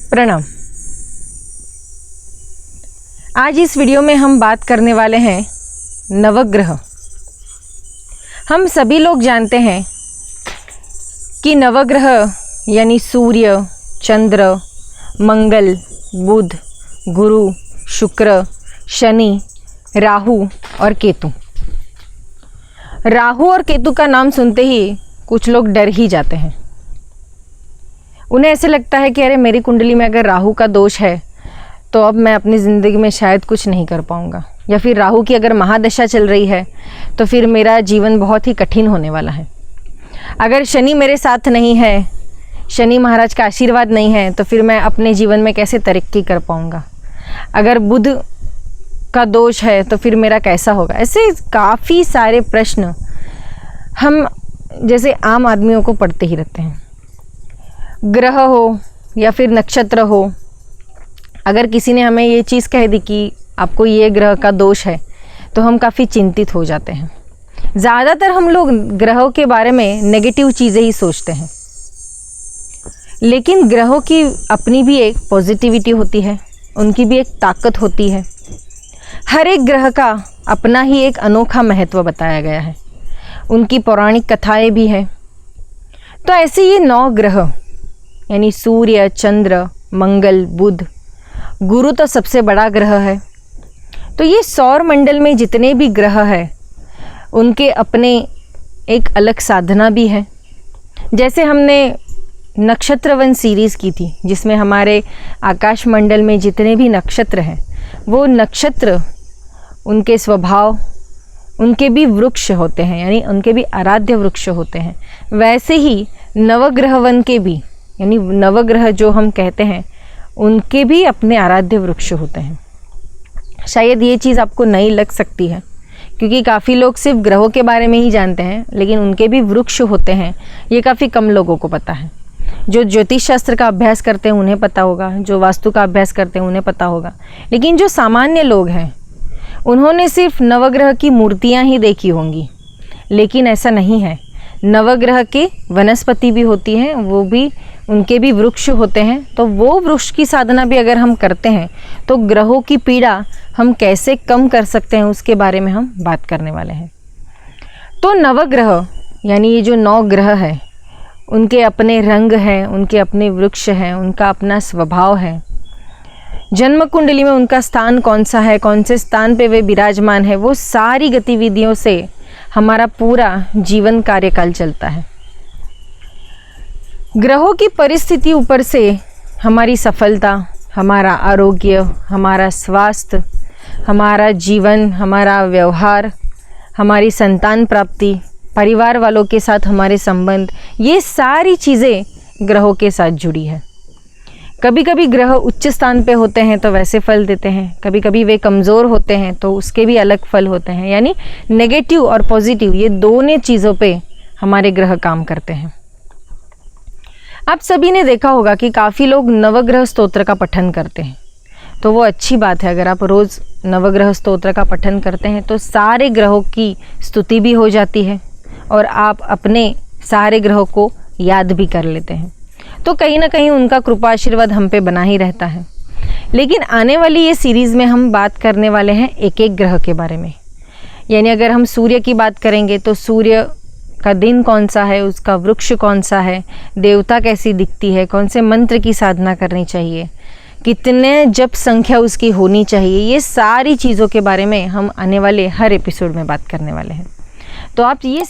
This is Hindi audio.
प्रणाम। आज इस वीडियो में हम बात करने वाले हैं नवग्रह। हम सभी लोग जानते हैं कि नवग्रह यानी सूर्य, चंद्र, मंगल, बुध, गुरु, शुक्र, शनि, राहु और केतु। राहु और केतु का नाम सुनते ही कुछ लोग डर ही जाते हैं। उन्हें ऐसे लगता है कि अरे मेरी कुंडली में अगर राहु का दोष है तो अब मैं अपनी ज़िंदगी में शायद कुछ नहीं कर पाऊंगा, या फिर राहु की अगर महादशा चल रही है तो फिर मेरा जीवन बहुत ही कठिन होने वाला है। अगर शनि मेरे साथ नहीं है, शनि महाराज का आशीर्वाद नहीं है, तो फिर मैं अपने जीवन में कैसे तरक्की कर पाऊंगा। अगर बुध का दोष है तो फिर मेरा कैसा होगा। ऐसे काफ़ी सारे प्रश्न हम जैसे आम आदमियों को पढ़ते ही रहते हैं। ग्रह हो या फिर नक्षत्र हो, अगर किसी ने हमें ये चीज़ कह दी कि आपको ये ग्रह का दोष है तो हम काफ़ी चिंतित हो जाते हैं। ज़्यादातर हम लोग ग्रहों के बारे में नेगेटिव चीज़ें ही सोचते हैं, लेकिन ग्रहों की अपनी भी एक पॉजिटिविटी होती है, उनकी भी एक ताकत होती है। हर एक ग्रह का अपना ही एक अनोखा महत्व बताया गया है, उनकी पौराणिक कथाएं भी हैं। तो ऐसे ये 9 ग्रह यानी सूर्य, चंद्र, मंगल, बुध, गुरु तो सबसे बड़ा ग्रह है। तो ये सौर मंडल में जितने भी ग्रह हैं उनके अपने एक अलग साधना भी है। जैसे हमने नक्षत्रवन सीरीज़ की थी जिसमें हमारे आकाश मंडल में जितने भी नक्षत्र हैं वो नक्षत्र, उनके स्वभाव, उनके भी वृक्ष होते हैं, यानी उनके भी आराध्य वृक्ष होते हैं। वैसे ही नवग्रहवन के भी, यानी नवग्रह जो हम कहते हैं, उनके भी अपने आराध्य वृक्ष होते हैं। शायद ये चीज़ आपको नई लग सकती है क्योंकि काफ़ी लोग सिर्फ ग्रहों के बारे में ही जानते हैं, लेकिन उनके भी वृक्ष होते हैं ये काफ़ी कम लोगों को पता है। जो ज्योतिष शास्त्र का अभ्यास करते हैं उन्हें पता होगा, जो वास्तु का अभ्यास करते हैं उन्हें पता होगा, लेकिन जो सामान्य लोग हैं उन्होंने सिर्फ नवग्रह की मूर्तियाँ ही देखी होंगी। लेकिन ऐसा नहीं है, नवग्रह के वनस्पति भी होती हैं, वो भी उनके भी वृक्ष होते हैं। तो वो वृक्ष की साधना भी अगर हम करते हैं तो ग्रहों की पीड़ा हम कैसे कम कर सकते हैं उसके बारे में हम बात करने वाले हैं। तो नवग्रह यानी ये जो 9 ग्रह है उनके अपने रंग हैं, उनके अपने वृक्ष हैं, उनका अपना स्वभाव है। जन्म कुंडली में उनका स्थान कौन सा है, कौन से स्थान पे वे विराजमान है, वो सारी गतिविधियों से हमारा पूरा जीवन कार्यकाल चलता है। ग्रहों की परिस्थिति ऊपर से हमारी सफलता, हमारा आरोग्य, हमारा स्वास्थ्य, हमारा जीवन, हमारा व्यवहार, हमारी संतान प्राप्ति, परिवार वालों के साथ हमारे संबंध, ये सारी चीज़ें ग्रहों के साथ जुड़ी है। कभी कभी ग्रह उच्च स्थान पे होते हैं तो वैसे फल देते हैं, कभी कभी वे कमज़ोर होते हैं तो उसके भी अलग फल होते हैं। यानी नेगेटिव और पॉजिटिव ये दोनों चीज़ों पे हमारे ग्रह काम करते हैं। आप सभी ने देखा होगा कि काफ़ी लोग नवग्रह स्तोत्र का पठन करते हैं, तो वो अच्छी बात है। अगर आप रोज़ नवग्रह स्तोत्र का पठन करते हैं तो सारे ग्रहों की स्तुति भी हो जाती है और आप अपने सारे ग्रहों को याद भी कर लेते हैं, तो कहीं ना कहीं उनका कृपा आशीर्वाद हम पे बना ही रहता है। लेकिन आने वाली ये सीरीज़ में हम बात करने वाले हैं एक एक ग्रह के बारे में। यानी अगर हम सूर्य की बात करेंगे तो सूर्य का दिन कौन सा है, उसका वृक्ष कौन सा है, देवता कैसी दिखती है, कौन से मंत्र की साधना करनी चाहिए, कितने जप संख्या उसकी होनी चाहिए, ये सारी चीज़ों के बारे में हम आने वाले हर एपिसोड में बात करने वाले हैं। तो आप ये